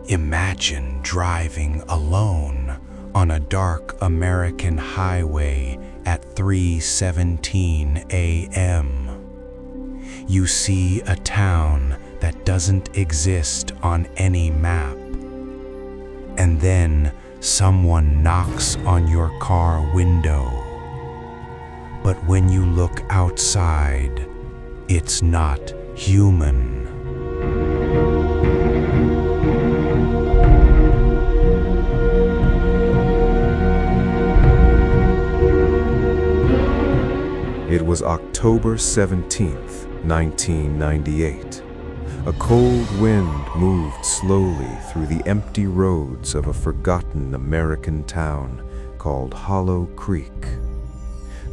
Imagine driving alone on a dark American highway at 3:17 a.m. You see a town that doesn't exist on any map. And then someone knocks on your car window. But when you look outside, it's not human. It was October 17th, 1998. A cold wind moved slowly through the empty roads of a forgotten American town called Hollow Creek.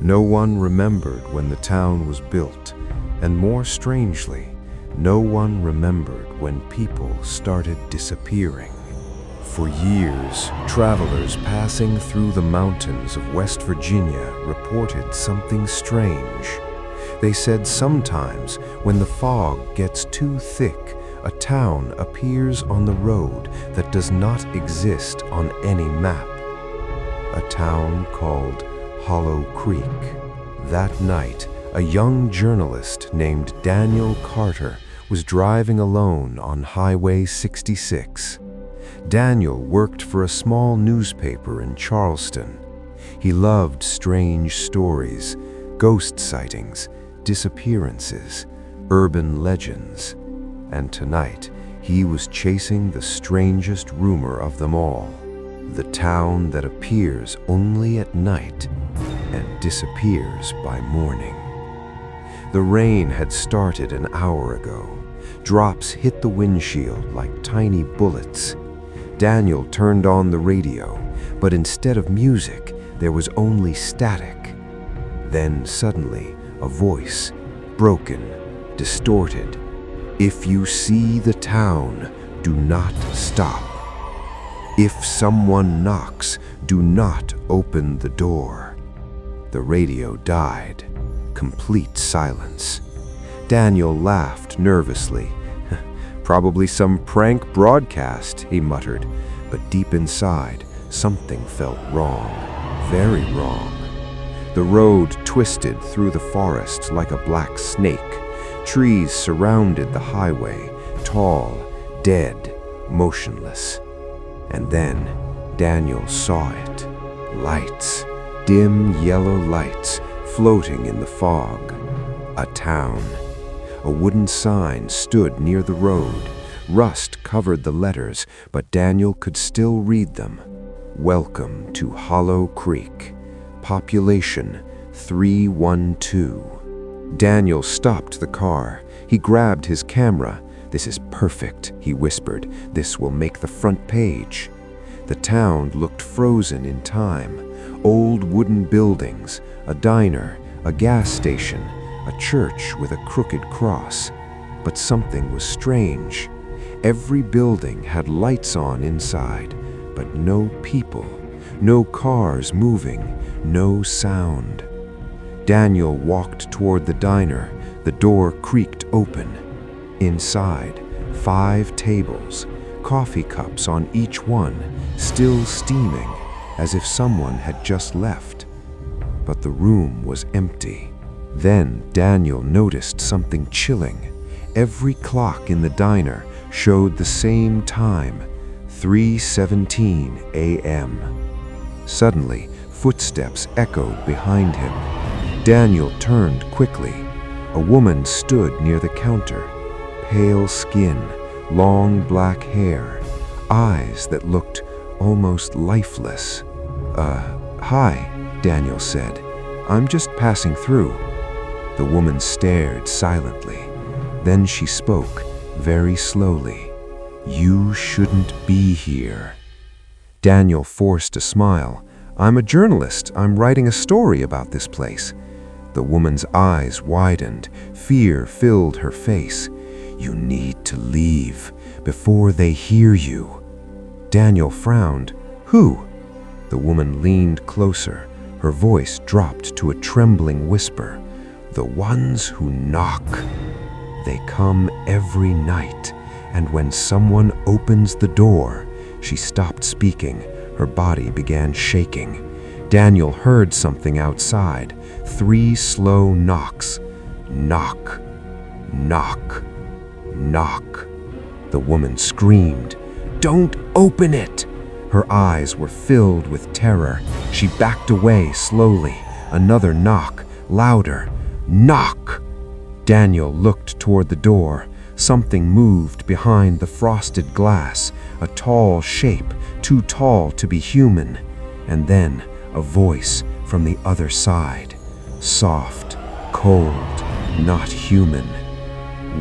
No one remembered when the town was built, and more strangely, no one remembered when people started disappearing. For years, travelers passing through the mountains of West Virginia reported something strange. They said sometimes when the fog gets too thick, a town appears on the road that does not exist on any map. A town called Hollow Creek. That night, a young journalist named Daniel Carter was driving alone on Highway 66. Daniel worked for a small newspaper in Charleston. He loved strange stories, ghost sightings, disappearances, urban legends. And tonight, he was chasing the strangest rumor of them all. The town that appears only at night and disappears by morning. The rain had started an hour ago. Drops hit the windshield like tiny bullets. Daniel turned on the radio, but instead of music, there was only static. Then suddenly, a voice, broken, distorted. If you see the town, do not stop. If someone knocks, do not open the door. The radio died. Complete silence. Daniel laughed nervously. Probably some prank broadcast, he muttered, but deep inside, something felt wrong, very wrong. The road twisted through the forest like a black snake. Trees surrounded the highway, tall, dead, motionless. And then Daniel saw it. Lights, dim yellow lights, floating in the fog. A town. A wooden sign stood near the road. Rust covered the letters, but Daniel could still read them. Welcome to Hollow Creek. Population 312. Daniel stopped the car. He grabbed his camera. This is perfect, he whispered. This will make the front page. The town looked frozen in time. Old wooden buildings, a diner, a gas station, a church with a crooked cross. But something was strange. Every building had lights on inside, but no people, no cars moving, no sound. Daniel walked toward the diner. The door creaked open. Inside, 5 tables, coffee cups on each one, still steaming, as if someone had just left. But the room was empty. Then Daniel noticed something chilling. Every clock in the diner showed the same time, 3:17 a.m. Suddenly, footsteps echoed behind him. Daniel turned quickly. A woman stood near the counter. Pale skin, long black hair, eyes that looked almost lifeless. Hi, Daniel said. I'm just passing through. The woman stared silently. Then she spoke, very slowly. You shouldn't be here. Daniel forced a smile. I'm a journalist. I'm writing a story about this place. The woman's eyes widened. Fear filled her face. You need to leave before they hear you. Daniel frowned. Who? The woman leaned closer. Her voice dropped to a trembling whisper. The ones who knock. They come every night, and when someone opens the door, she stopped speaking. Her body began shaking. Daniel heard something outside. 3 slow knocks. Knock, knock, knock. The woman screamed, "Don't open it!" Her eyes were filled with terror. She backed away slowly. Another knock, louder. Knock! Daniel looked toward the door. Something moved behind the frosted glass, a tall shape, too tall to be human. And then a voice from the other side. Soft, cold, not human.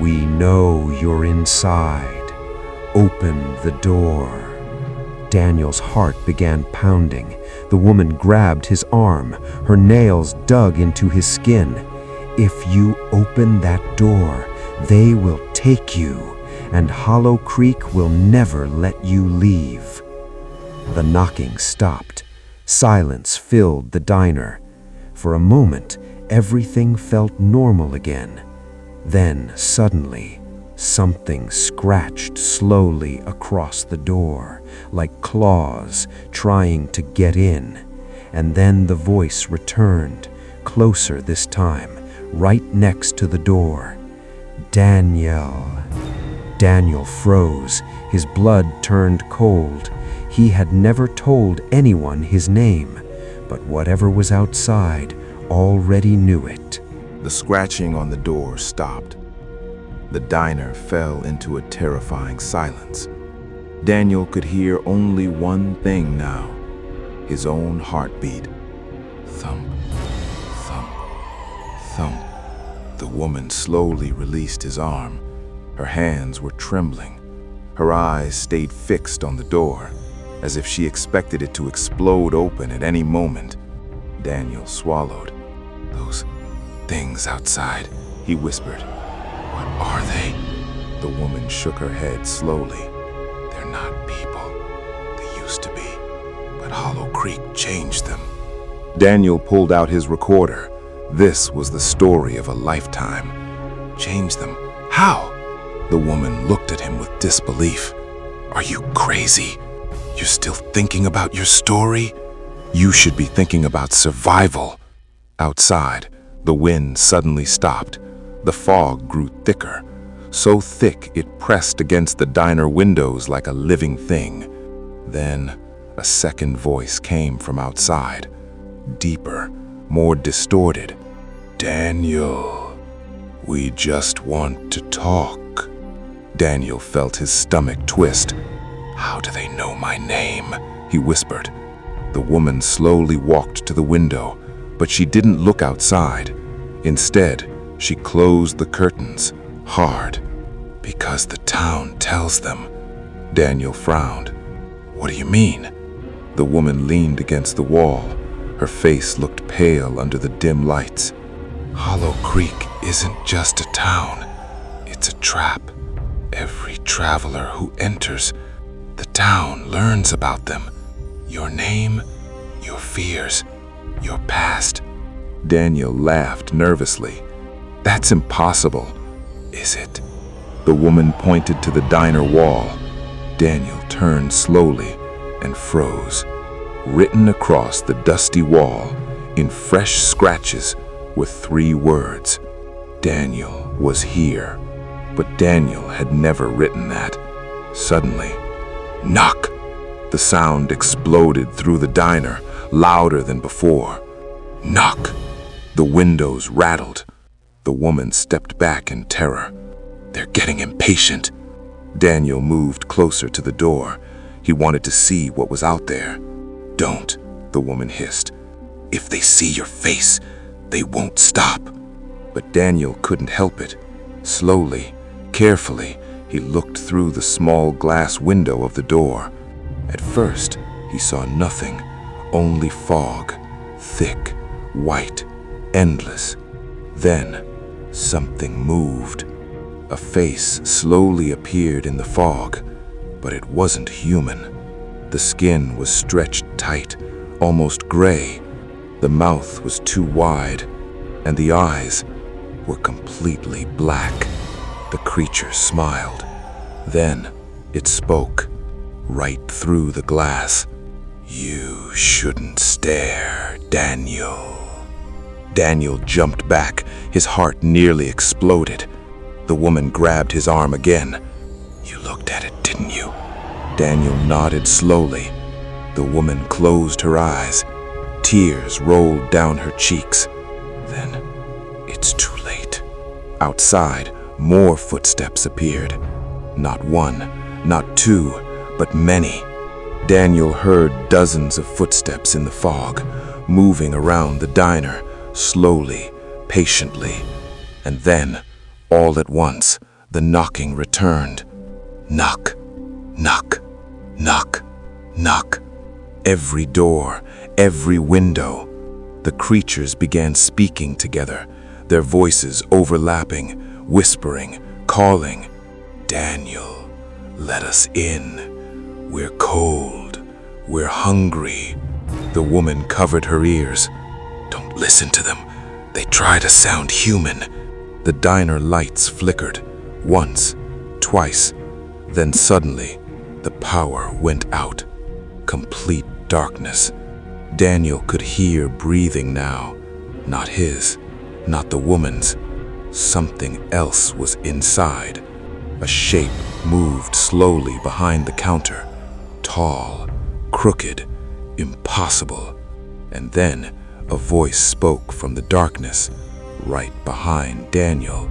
"We know you're inside. Open the door." Daniel's heart began pounding. The woman grabbed his arm. Her nails dug into his skin. "If you open that door, they will take you, and Hollow Creek will never let you leave." The knocking stopped. Silence filled the diner. For a moment, everything felt normal again. Then, suddenly, something scratched slowly across the door, like claws trying to get in. And then the voice returned, closer this time, right next to the door. "Daniel." Daniel froze. His blood turned cold. He had never told anyone his name, but whatever was outside already knew it. The scratching on the door stopped. The diner fell into a terrifying silence. Daniel could hear only one thing now, his own heartbeat. Thump, thump, thump. The woman slowly released his arm. Her hands were trembling. Her eyes stayed fixed on the door, as if she expected it to explode open at any moment. Daniel swallowed. "Those things outside," he whispered. "What are they?" The woman shook her head slowly. "They're not people. They used to be, but Hollow Creek changed them." Daniel pulled out his recorder. This was the story of a lifetime. Changed them? How? The woman looked at him with disbelief. "Are you crazy? You're still thinking about your story? You should be thinking about survival." Outside, the wind suddenly stopped. The fog grew thicker, so thick it pressed against the diner windows like a living thing. Then, a second voice came from outside, deeper, more distorted. "Daniel, we just want to talk." Daniel felt his stomach twist. "How do they know my name?" he whispered. The woman slowly walked to the window, but she didn't look outside. Instead, she closed the curtains, hard. "Because the town tells them." Daniel frowned. "What do you mean?" The woman leaned against the wall. Her face looked pale under the dim lights. "Hollow Creek isn't just a town. It's a trap. Every traveler who enters the town learns about them. Your name, your fears, your past." Daniel laughed nervously. "That's impossible." "Is it?" The woman pointed to the diner wall. Daniel turned slowly and froze. Written across the dusty wall, in fresh scratches, were 3 words. Daniel was here. But Daniel had never written that. Suddenly, knock! The sound exploded through the diner, louder than before. Knock! The windows rattled. The woman stepped back in terror. "They're getting impatient." Daniel moved closer to the door. He wanted to see what was out there. "Don't," the woman hissed. "If they see your face, they won't stop." But Daniel couldn't help it. Slowly, carefully, he looked through the small glass window of the door. At first, he saw nothing, only fog, thick, white, endless. Then, something moved. A face slowly appeared in the fog, but it wasn't human. The skin was stretched tight, almost gray. The mouth was too wide, and the eyes were completely black. The creature smiled. Then it spoke, right through the glass. "You shouldn't stare, Daniel." Daniel jumped back, his heart nearly exploded. The woman grabbed his arm again. "You looked at it, didn't you?" Daniel nodded slowly. The woman closed her eyes. Tears rolled down her cheeks. Then, "It's too late." Outside, more footsteps appeared. Not one, not two, but many. Daniel heard dozens of footsteps in the fog, moving around the diner, slowly, patiently. And then, all at once, the knocking returned. Knock, knock, knock, knock. Every door, every window. The creatures began speaking together, their voices overlapping, whispering, calling. "Daniel, let us in. We're cold. We're hungry." The woman covered her ears. "Don't listen to them. They try to sound human." The diner lights flickered, once, twice. Then suddenly, the power went out. Complete darkness. Daniel could hear breathing now. Not his, not the woman's. Something else was inside. A shape moved slowly behind the counter. Tall, crooked, impossible. And then a voice spoke from the darkness, right behind Daniel.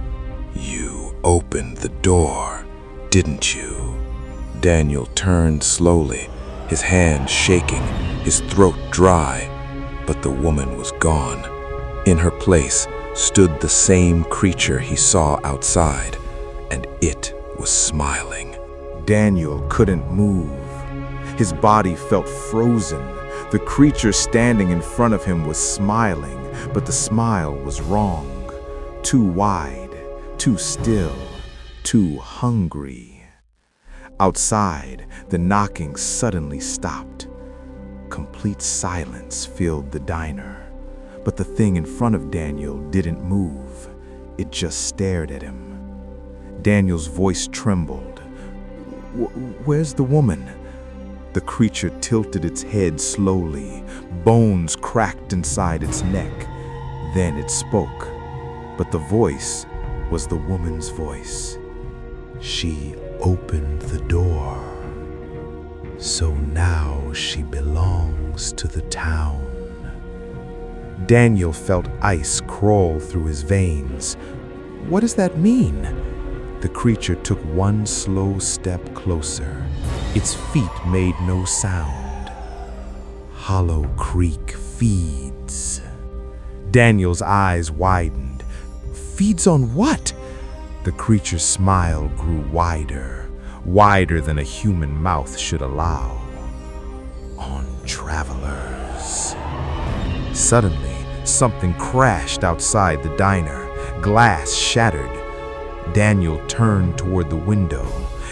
"You opened the door, didn't you?" Daniel turned slowly, his hand shaking, his throat dry. But the woman was gone. In her place stood the same creature he saw outside, and it was smiling. Daniel couldn't move. His body felt frozen. The creature standing in front of him was smiling, but the smile was wrong. Too wide, too still, too hungry. Outside, the knocking suddenly stopped. Complete silence filled the diner. But the thing in front of Daniel didn't move. It just stared at him. Daniel's voice trembled. Where's the woman?" The creature tilted its head slowly. Bones cracked inside its neck. Then it spoke. But the voice was the woman's voice. She opened the door. So now she belongs to the town. Daniel felt ice crawl through his veins. What does that mean? The creature took one slow step closer. Its feet made no sound. Hollow Creek feeds. Daniel's eyes widened. Feeds on what? The creature's smile grew wider, wider than a human mouth should allow. On travelers. Suddenly, something crashed outside the diner. Glass shattered. Daniel turned toward the window,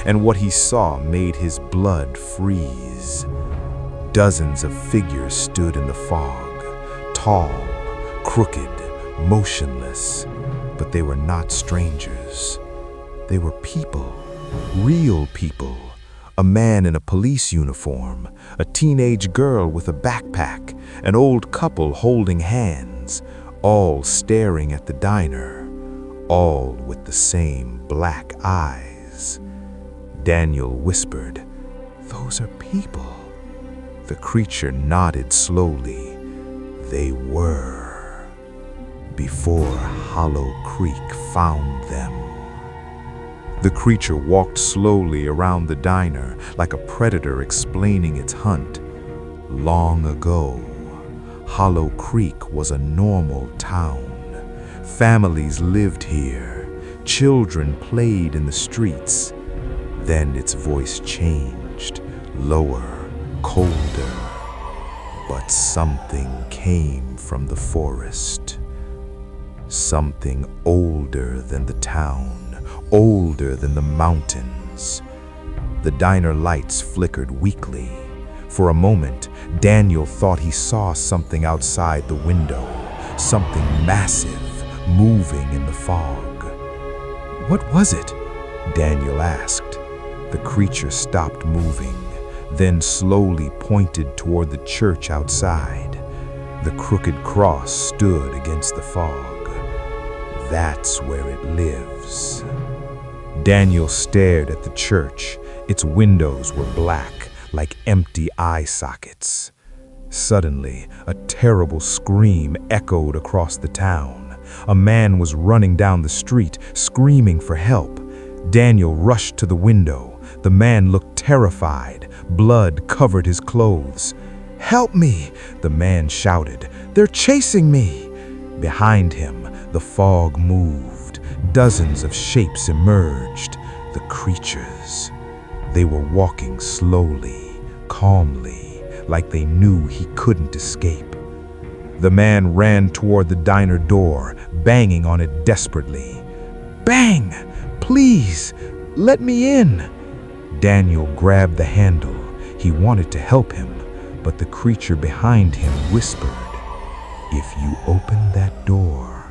and what he saw made his blood freeze. Dozens of figures stood in the fog, tall, crooked, motionless, but they were not strangers. They were people, real people. A man in a police uniform, a teenage girl with a backpack, an old couple holding hands, all staring at the diner. All with the same black eyes. Daniel whispered, "Those are people." The creature nodded slowly. They were. Before Hollow Creek found them. The creature walked slowly around the diner like a predator explaining its hunt. Long ago, Hollow Creek was a normal town. Families lived here. Children played in the streets. Then its voice changed, lower, colder. But something came from the forest. Something older than the town, older than the mountains. The diner lights flickered weakly. For a moment, Daniel thought he saw something outside the window, something massive, moving in the fog. What was it? Daniel asked. The creature stopped moving, then slowly pointed toward the church outside. The crooked cross stood against the fog. That's where it lives. Daniel stared at the church. Its windows were black, like empty eye sockets. Suddenly, a terrible scream echoed across the town. A man was running down the street, screaming for help. Daniel rushed to the window. The man looked terrified. Blood covered his clothes. "Help me!" the man shouted. "They're chasing me!" Behind him, the fog moved. Dozens of shapes emerged. The creatures. They were walking slowly, calmly, like they knew he couldn't escape. The man ran toward the diner door, banging on it desperately. "Bang! Please, let me in!" Daniel grabbed the handle. He wanted to help him, but the creature behind him whispered, "If you open that door,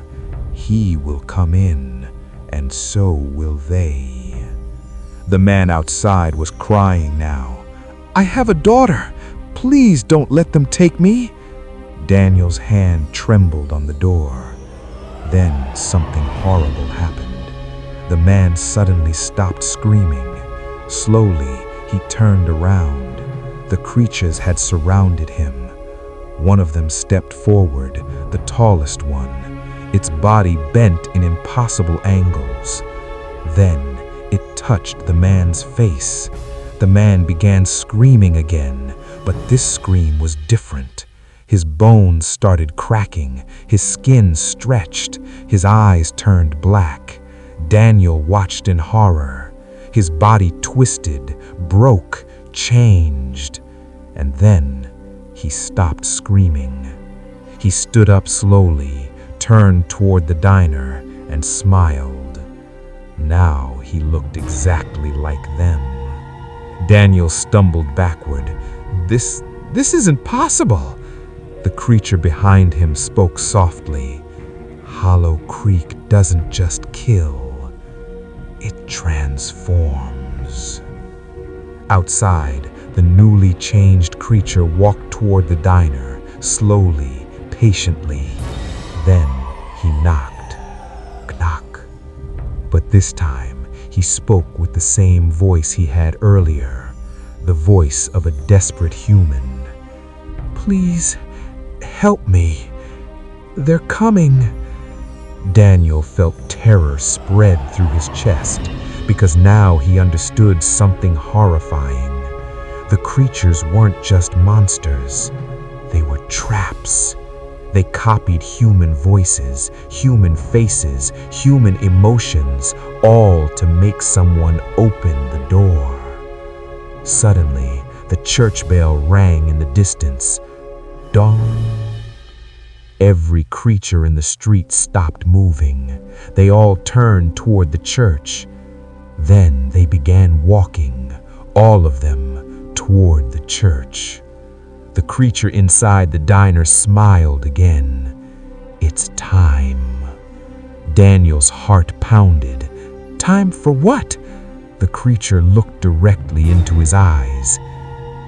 he will come in, and so will they." The man outside was crying now. "I have a daughter. Please don't let them take me." Daniel's hand trembled on the door. Then something horrible happened. The man suddenly stopped screaming. Slowly, he turned around. The creatures had surrounded him. One of them stepped forward, the tallest one, its body bent in impossible angles. Then it touched the man's face. The man began screaming again, but this scream was different. His bones started cracking, his skin stretched, his eyes turned black. Daniel watched in horror. His body twisted, broke, changed, and then he stopped screaming. He stood up slowly, turned toward the diner, and smiled. Now he looked exactly like them. Daniel stumbled backward. This isn't possible." The creature behind him spoke softly. "Hollow Creek doesn't just kill, it transforms." Outside, the newly changed creature walked toward the diner, slowly, patiently. Then he knocked. Knock. But this time, he spoke with the same voice he had earlier, the voice of a desperate human. "Please, help me. They're coming." Daniel felt terror spread through his chest, because now he understood something horrifying. The creatures weren't just monsters. They were traps. They copied human voices, human faces, human emotions, all to make someone open the door. Suddenly, the church bell rang in the distance. Dong. Every creature in the street stopped moving. They all turned toward the church. Then they began walking, all of them, toward the church. The creature inside the diner smiled again. "It's time." Daniel's heart pounded. "Time for what?" The creature looked directly into his eyes.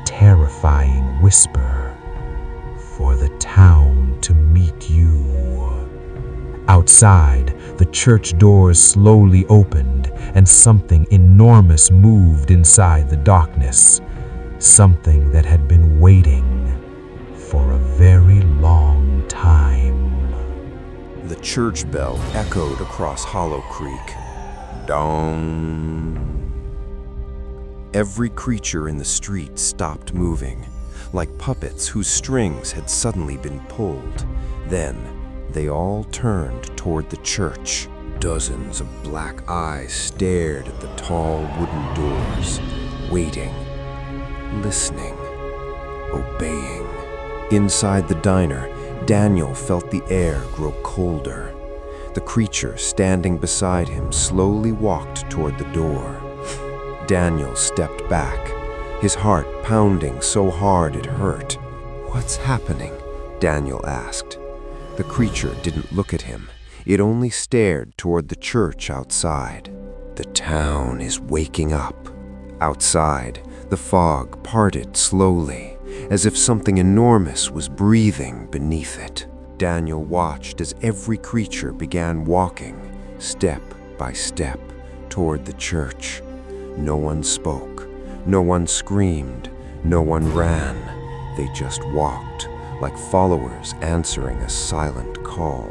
Terrifying whisper. "For the town to meet you." Outside, the church doors slowly opened, and something enormous moved inside the darkness. Something that had been waiting for a very long time. The church bell echoed across Hollow Creek. Dong. Every creature in the street stopped moving, like puppets whose strings had suddenly been pulled. Then, they all turned toward the church. Dozens of black eyes stared at the tall wooden doors, waiting, listening, obeying. Inside the diner, Daniel felt the air grow colder. The creature standing beside him slowly walked toward the door. Daniel stepped back, his heart pounding so hard it hurt. "What's happening?" Daniel asked. The creature didn't look at him. It only stared toward the church outside. "The town is waking up," Outside, the fog parted slowly, as if something enormous was breathing beneath it. Daniel watched as every creature began walking, step by step, toward the church. No one spoke, no one screamed, no one ran. They just walked, like followers answering a silent call.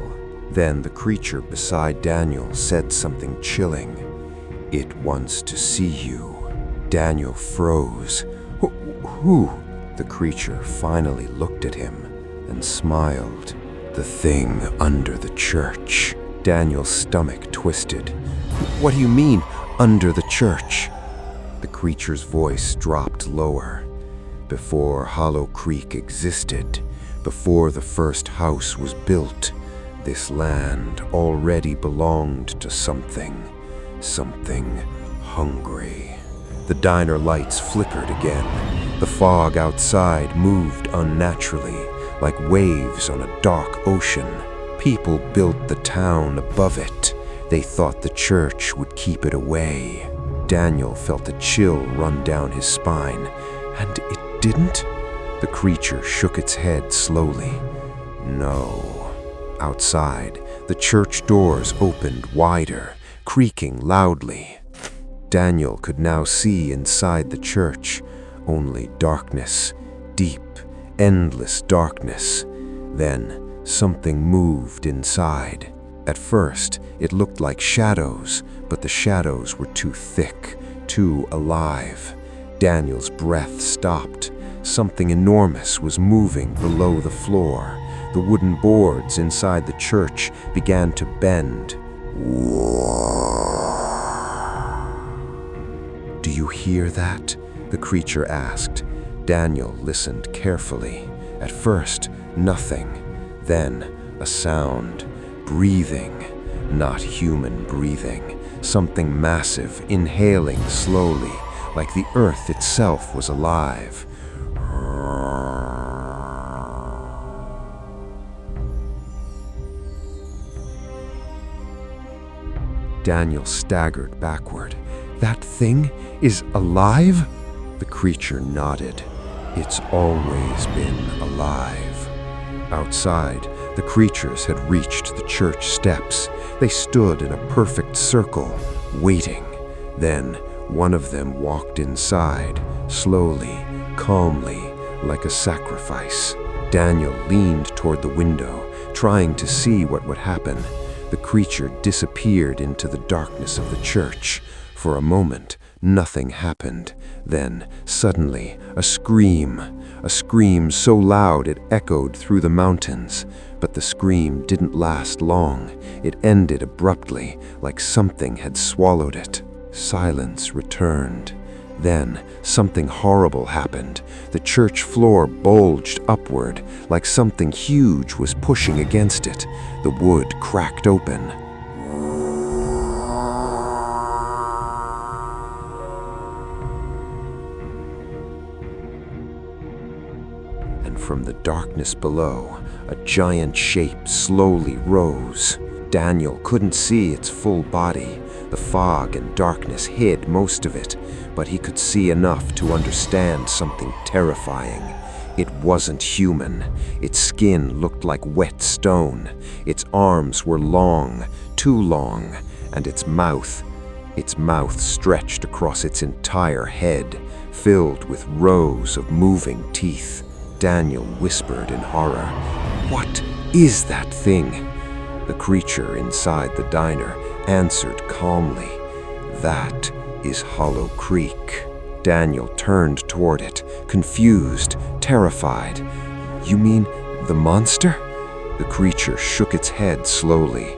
Then the creature beside Daniel said something chilling. "It wants to see you." Daniel froze. Who? The creature finally looked at him and smiled. "The thing under the church." Daniel's stomach twisted. "What do you mean, under the church?" The creature's voice dropped lower. "Before Hollow Creek existed, before the first house was built, this land already belonged to something hungry." The diner lights flickered again. The fog outside moved unnaturally, like waves on a dark ocean. People built the town above it. They thought the church would keep it away. Daniel felt a chill run down his spine. And it didn't? The creature shook its head slowly. No. Outside, the church doors opened wider, creaking loudly. Daniel could now see inside the church, only darkness, deep, endless darkness. Then something moved inside. At first, it looked like shadows, but the shadows were too thick, too alive. Daniel's breath stopped. Something enormous was moving below the floor. The wooden boards inside the church began to bend. "Do you hear that?" the creature asked. Daniel listened carefully. At first, nothing. Then, a sound. Breathing. Not human breathing. Something massive, inhaling slowly, like the earth itself was alive. Daniel staggered backward. "That thing is alive?" The creature nodded. "It's always been alive." Outside, the creatures had reached the church steps. They stood in a perfect circle, waiting. Then one of them walked inside, slowly, calmly, like a sacrifice. Daniel leaned toward the window, trying to see what would happen. The creature disappeared into the darkness of the church. For a moment, nothing happened. Then, suddenly, a scream so loud it echoed through the mountains. But the scream didn't last long. It ended abruptly, like something had swallowed it. Silence returned. Then, something horrible happened. The church floor bulged upward, like something huge was pushing against it. The wood cracked open. And from the darkness below, a giant shape slowly rose. Daniel couldn't see its full body. The fog and darkness hid most of it, but he could see enough to understand something terrifying. It wasn't human. Its skin looked like wet stone. Its arms were long, too long, and its mouth stretched across its entire head, filled with rows of moving teeth. Daniel whispered in horror, "What is that thing?" The creature inside the diner answered calmly, "That is Hollow Creek." Daniel turned toward it, confused, terrified. "You mean the monster?" The creature shook its head slowly.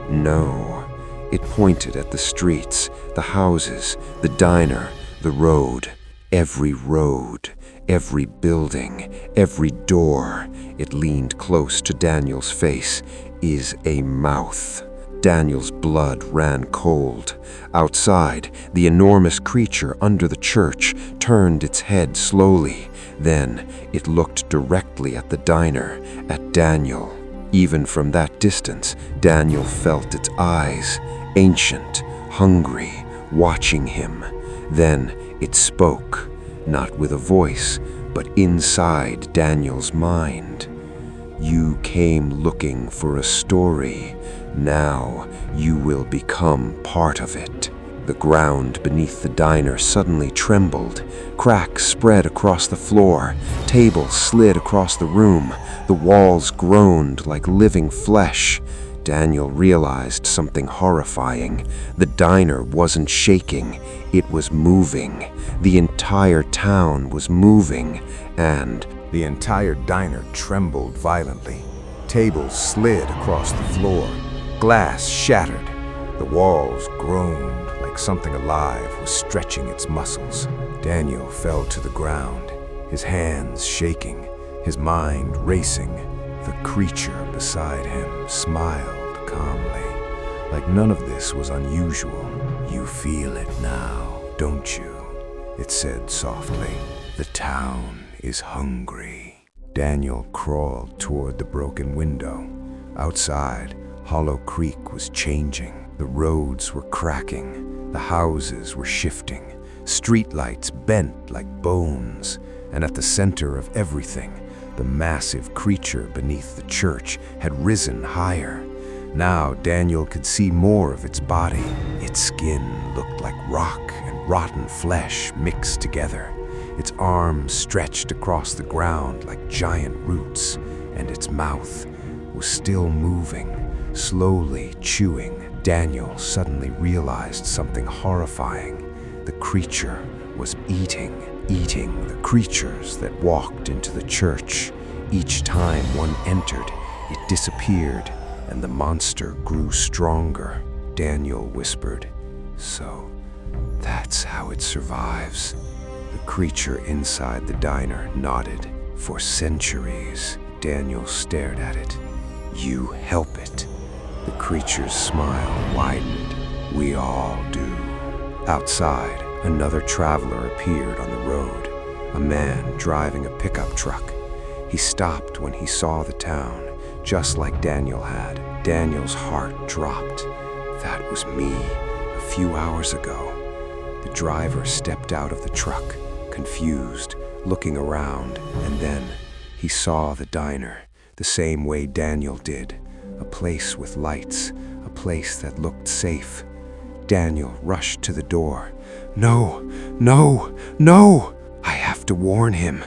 "No." It pointed at the streets, the houses, the diner, the road. Every building, every door. It leaned close to Daniel's face. "Is a mouth." Daniel's blood ran cold. Outside, the enormous creature under the church turned its head slowly. Then it looked directly at the diner, at Daniel. Even from that distance, Daniel felt its eyes, ancient, hungry, watching him. Then It spoke, not with a voice, but inside Daniel's mind. You came looking for a story. Now you will become part of it. The ground beneath the diner suddenly trembled. Cracks spread across the floor. Tables slid across the room. The walls groaned like living flesh. Daniel realized something horrifying. The diner wasn't shaking. It was moving. The entire town was moving, and The entire diner trembled violently. Tables slid across the floor. Glass shattered. The walls groaned like something alive was stretching its muscles. Daniel fell to the ground, his hands shaking, his mind racing. The creature beside him smiled calmly, like none of this was unusual. "You feel it now, don't you?" it said softly. "The town is hungry." Daniel crawled toward the broken window. Outside, Hollow Creek was changing. The roads were cracking. The houses were shifting. Streetlights bent like bones. And at the center of everything, the massive creature beneath the church had risen higher. Now Daniel could see more of its body. Its skin looked like rock and rotten flesh mixed together. Its arms stretched across the ground like giant roots, and its mouth was still moving, slowly chewing. Daniel suddenly realized something horrifying. The creature was eating the creatures that walked into the church. Each time one entered, it disappeared, and the monster grew stronger. Daniel whispered, "So that's how it survives." The creature inside the diner nodded. "For centuries." Daniel stared at it. "You help it." The creature's smile widened. "We all do." Outside, another traveler appeared on the road, a man driving a pickup truck. He stopped when he saw the town, just like Daniel had. Daniel's heart dropped. That was me, a few hours ago. The driver stepped out of the truck, confused, looking around, and then he saw the diner, the same way Daniel did. A place with lights, a place that looked safe. Daniel rushed to the door. "No, no, no! I have to warn him."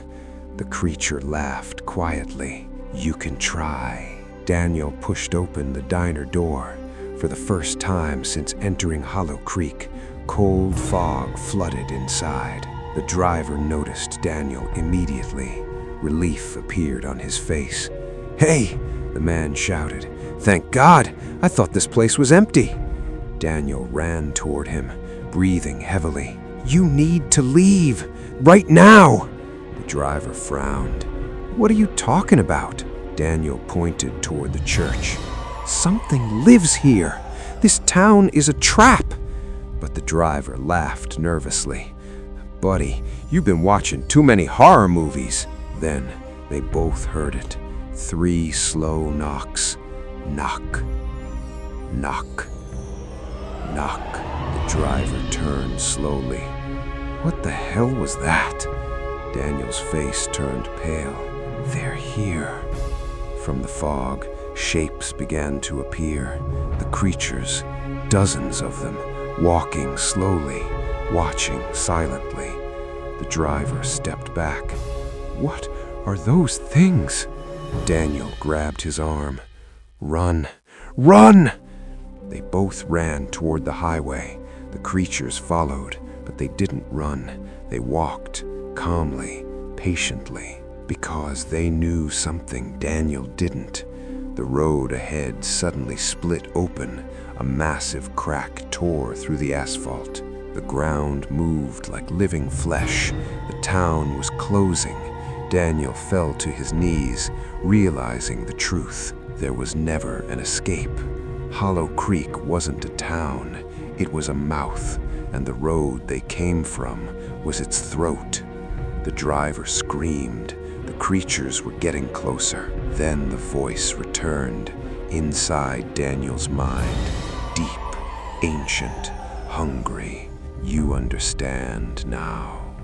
The creature laughed quietly. "You can try." Daniel pushed open the diner door. For the first time since entering Hollow Creek, cold fog flooded inside. The driver noticed Daniel immediately. Relief appeared on his face. "Hey!" the man shouted. "Thank God! I thought this place was empty." Daniel ran toward him, breathing heavily. "You need to leave! Right now!" The driver frowned. "What are you talking about?" Daniel pointed toward the church. "Something lives here! This town is a trap!" But the driver laughed nervously. "Buddy, you've been watching too many horror movies." Then they both heard it. 3 slow knocks. Knock. Knock. Knock. The driver turned slowly. What the hell was that? Daniel's face turned pale. "They're here." From the fog, shapes began to appear. The creatures, dozens of them, walking slowly, watching silently. The driver stepped back. "What are those things?" Daniel grabbed his arm. "Run! Run!" They both ran toward the highway. The creatures followed, but they didn't run. They walked, calmly, patiently, because they knew something Daniel didn't. The road ahead suddenly split open. A massive crack tore through the asphalt. The ground moved like living flesh. The town was closing. Daniel fell to his knees, realizing the truth. There was never an escape. Hollow Creek wasn't a town. It was a mouth, and the road they came from was its throat. The driver screamed. The creatures were getting closer. Then the voice returned, inside Daniel's mind. Deep, ancient, hungry. You understand now.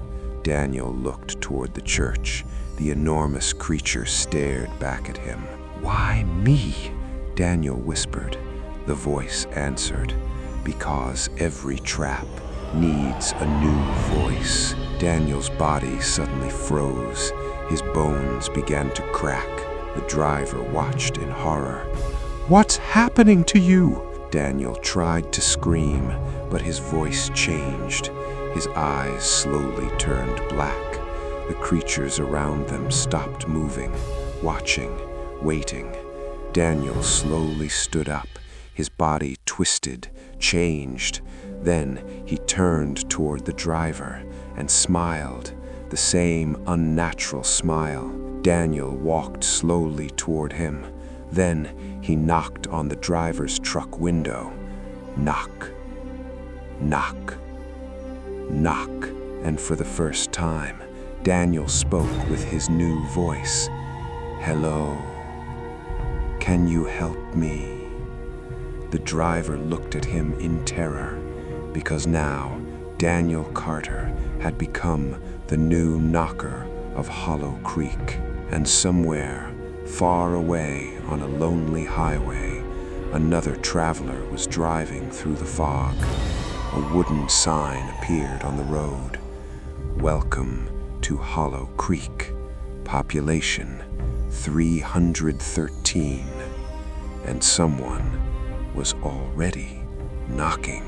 Daniel looked toward the church. The enormous creature stared back at him. Why me? Daniel whispered. The voice answered, because every trap needs a new voice. Daniel's body suddenly froze. His bones began to crack. The driver watched in horror. What's happening to you? Daniel tried to scream, but his voice changed. His eyes slowly turned black. The creatures around them stopped moving, watching, waiting. Daniel slowly stood up. His body twisted, changed. Then he turned toward the driver and smiled, the same unnatural smile. Daniel walked slowly toward him. Then he knocked on the driver's truck window. Knock, knock, knock. And for the first time, Daniel spoke with his new voice. Hello, can you help me? The driver looked at him in terror, because now Daniel Carter had become the new knocker of Hollow Creek. And somewhere, far away on a lonely highway, another traveler was driving through the fog. A wooden sign appeared on the road. Welcome to Hollow Creek. Population 313. And someone was already knocking.